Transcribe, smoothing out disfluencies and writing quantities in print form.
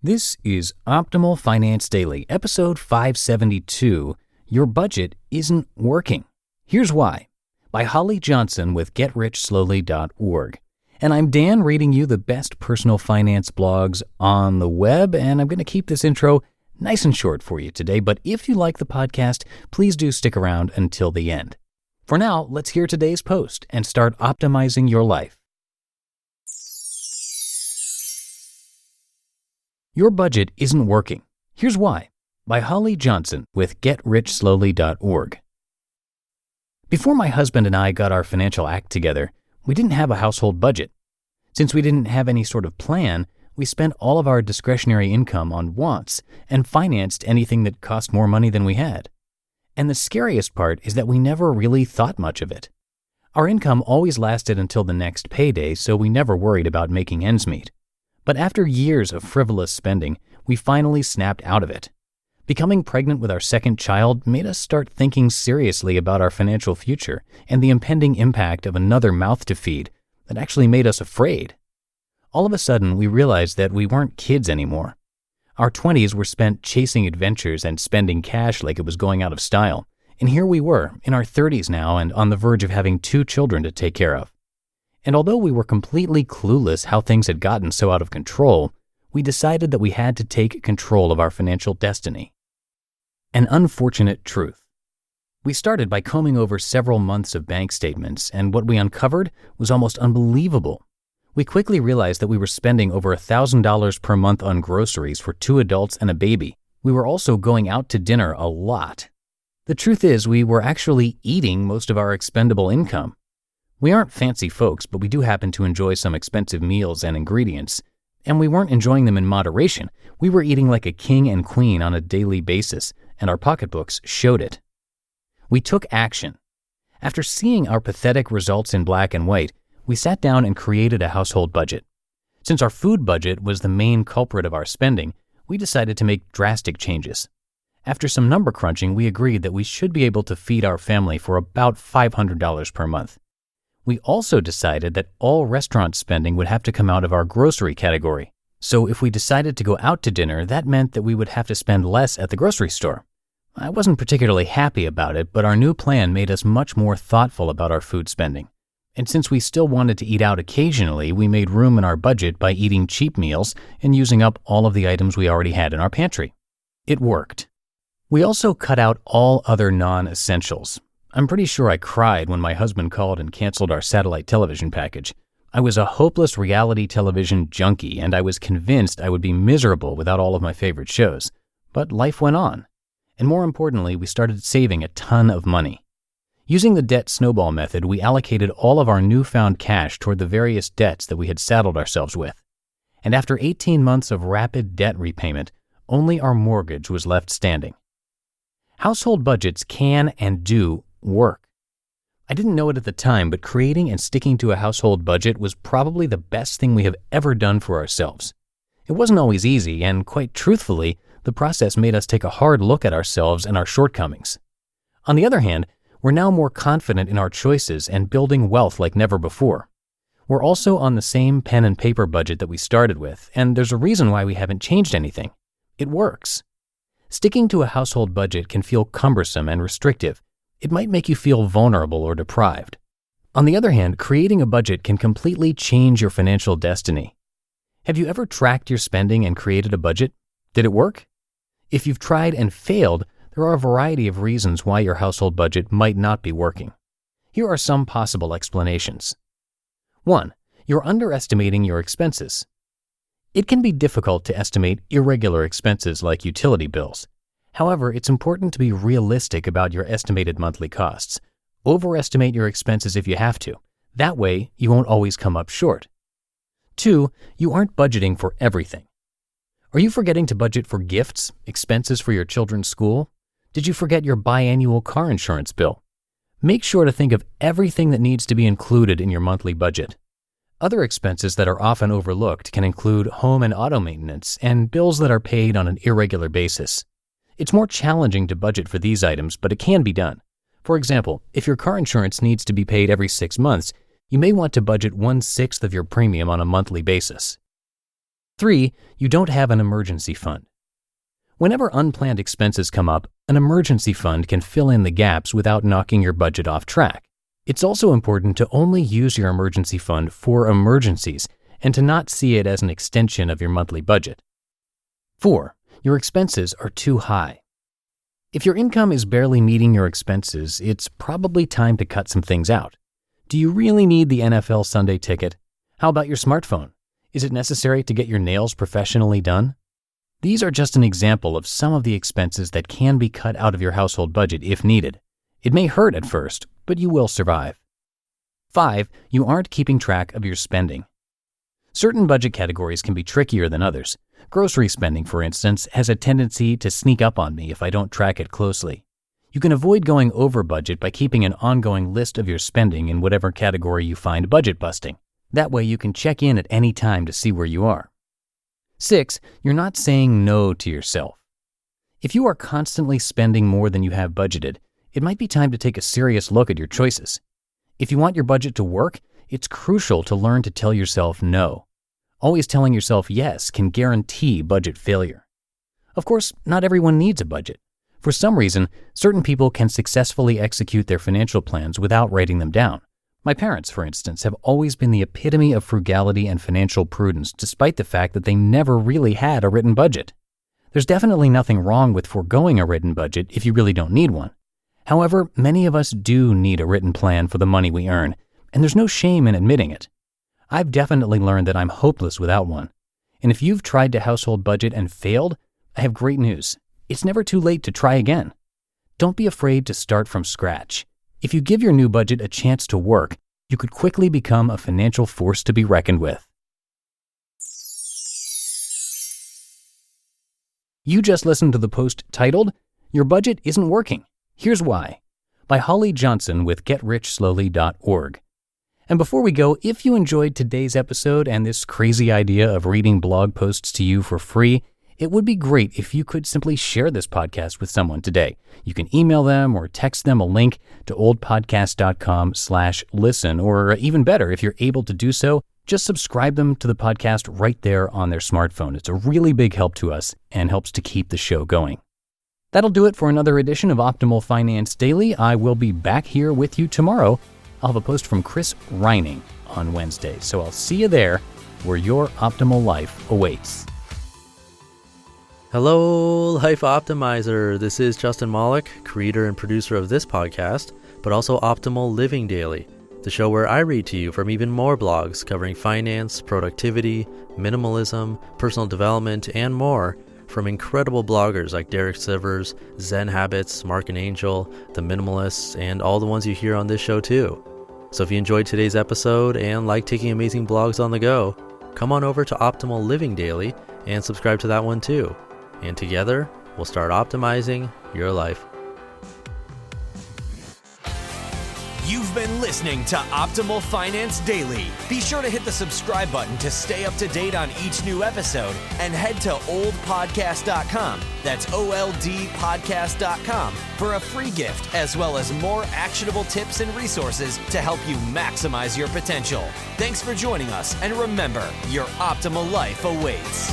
This is Optimal Finance Daily, episode 572, Your Budget Isn't Working. Here's Why, by Holly Johnson with GetRichSlowly.org. And I'm Dan, reading you the best personal finance blogs on the web, and I'm going to keep this intro nice and short for you today, but if you like the podcast, please do stick around until the end. For now, let's hear today's post and start optimizing your life. Your Budget Isn't Working. Here's Why, by Holly Johnson with GetRichSlowly.org. Before my husband and I got our financial act together, we didn't have a household budget. Since we didn't have any sort of plan, we spent all of our discretionary income on wants and financed anything that cost more money than we had. And the scariest part is that we never really thought much of it. Our income always lasted until the next payday, so we never worried about making ends meet. But after years of frivolous spending, we finally snapped out of it. Becoming pregnant with our second child made us start thinking seriously about our financial future and the impending impact of another mouth to feed that actually made us afraid. All of a sudden, we realized that we weren't kids anymore. Our 20s were spent chasing adventures and spending cash like it was going out of style. And here we were, in our 30s now and on the verge of having 2 children to take care of. And although we were completely clueless how things had gotten so out of control, we decided that we had to take control of our financial destiny. An unfortunate truth. We started by combing over several months of bank statements, and what we uncovered was almost unbelievable. We quickly realized that we were spending over $1,000 per month on groceries for 2 adults and a baby. We were also going out to dinner a lot. The truth is, we were actually eating most of our expendable income. We aren't fancy folks, but we do happen to enjoy some expensive meals and ingredients. And we weren't enjoying them in moderation. We were eating like a king and queen on a daily basis, and our pocketbooks showed it. We took action. After seeing our pathetic results in black and white, we sat down and created a household budget. Since our food budget was the main culprit of our spending, we decided to make drastic changes. After some number crunching, we agreed that we should be able to feed our family for about $500 per month. We also decided that all restaurant spending would have to come out of our grocery category. So if we decided to go out to dinner, that meant that we would have to spend less at the grocery store. I wasn't particularly happy about it, but our new plan made us much more thoughtful about our food spending. And since we still wanted to eat out occasionally, we made room in our budget by eating cheap meals and using up all of the items we already had in our pantry. It worked. We also cut out all other non-essentials. I'm pretty sure I cried when my husband called and canceled our satellite television package. I was a hopeless reality television junkie, and I was convinced I would be miserable without all of my favorite shows. But life went on. And more importantly, we started saving a ton of money. Using the debt snowball method, we allocated all of our newfound cash toward the various debts that we had saddled ourselves with. And after 18 months of rapid debt repayment, only our mortgage was left standing. Household budgets can and do work. I didn't know it at the time, but creating and sticking to a household budget was probably the best thing we have ever done for ourselves. It wasn't always easy, and quite truthfully, the process made us take a hard look at ourselves and our shortcomings. On the other hand, we're now more confident in our choices and building wealth like never before. We're also on the same pen and paper budget that we started with, and there's a reason why we haven't changed anything. It works. Sticking to a household budget can feel cumbersome and restrictive. It might make you feel vulnerable or deprived. On the other hand, creating a budget can completely change your financial destiny. Have you ever tracked your spending and created a budget? Did it work? If you've tried and failed, there are a variety of reasons why your household budget might not be working. Here are some possible explanations. 1. You're underestimating your expenses. It can be difficult to estimate irregular expenses like utility bills. However, it's important to be realistic about your estimated monthly costs. Overestimate your expenses if you have to. That way, you won't always come up short. 2, you aren't budgeting for everything. Are you forgetting to budget for gifts, expenses for your children's school? Did you forget your biannual car insurance bill? Make sure to think of everything that needs to be included in your monthly budget. Other expenses that are often overlooked can include home and auto maintenance and bills that are paid on an irregular basis. It's more challenging to budget for these items, but it can be done. For example, if your car insurance needs to be paid every 6 months, you may want to budget 1/6 of your premium on a monthly basis. 3. You don't have an emergency fund. Whenever unplanned expenses come up, an emergency fund can fill in the gaps without knocking your budget off track. It's also important to only use your emergency fund for emergencies and to not see it as an extension of your monthly budget. 4. Your expenses are too high. If your income is barely meeting your expenses, it's probably time to cut some things out. Do you really need the NFL Sunday ticket? How about your smartphone? Is it necessary to get your nails professionally done? These are just an example of some of the expenses that can be cut out of your household budget if needed. It may hurt at first, but you will survive. 5. You aren't keeping track of your spending. Certain budget categories can be trickier than others. Grocery spending, for instance, has a tendency to sneak up on me if I don't track it closely. You can avoid going over budget by keeping an ongoing list of your spending in whatever category you find budget busting. That way you can check in at any time to see where you are. 6. You're not saying no to yourself. If you are constantly spending more than you have budgeted, it might be time to take a serious look at your choices. If you want your budget to work, it's crucial to learn to tell yourself no. Always telling yourself yes can guarantee budget failure. Of course, not everyone needs a budget. For some reason, certain people can successfully execute their financial plans without writing them down. My parents, for instance, have always been the epitome of frugality and financial prudence, despite the fact that they never really had a written budget. There's definitely nothing wrong with foregoing a written budget if you really don't need one. However, many of us do need a written plan for the money we earn, and there's no shame in admitting it. I've definitely learned that I'm hopeless without one. And if you've tried to household budget and failed, I have great news. It's never too late to try again. Don't be afraid to start from scratch. If you give your new budget a chance to work, you could quickly become a financial force to be reckoned with. You just listened to the post titled, "Your Budget Isn't Working. Here's Why," by Holly Johnson with GetRichSlowly.org. And before we go, if you enjoyed today's episode and this crazy idea of reading blog posts to you for free, it would be great if you could simply share this podcast with someone today. You can email them or text them a link to oldpodcast.com/listen, or even better, if you're able to do so, just subscribe them to the podcast right there on their smartphone. It's a really big help to us and helps to keep the show going. That'll do it for another edition of Optimal Finance Daily. I will be back here with you tomorrow. I'll have a post from Chris Reining on Wednesday, so I'll see you there where your optimal life awaits. Hello, Life Optimizer. This is Justin Malik, creator and producer of this podcast, but also Optimal Living Daily, the show where I read to you from even more blogs covering finance, productivity, minimalism, personal development, and more from incredible bloggers like Derek Sivers, Zen Habits, Mark and Angel, The Minimalists, and all the ones you hear on this show too. So if you enjoyed today's episode and like taking amazing blogs on the go, come on over to Optimal Living Daily and subscribe to that one too. And together, we'll start optimizing your life. You've been listening to Optimal Finance Daily. Be sure to hit the subscribe button to stay up to date on each new episode and head to oldpodcast.com. That's OLDpodcast.com for a free gift as well as more actionable tips and resources to help you maximize your potential. Thanks for joining us, and remember, your optimal life awaits.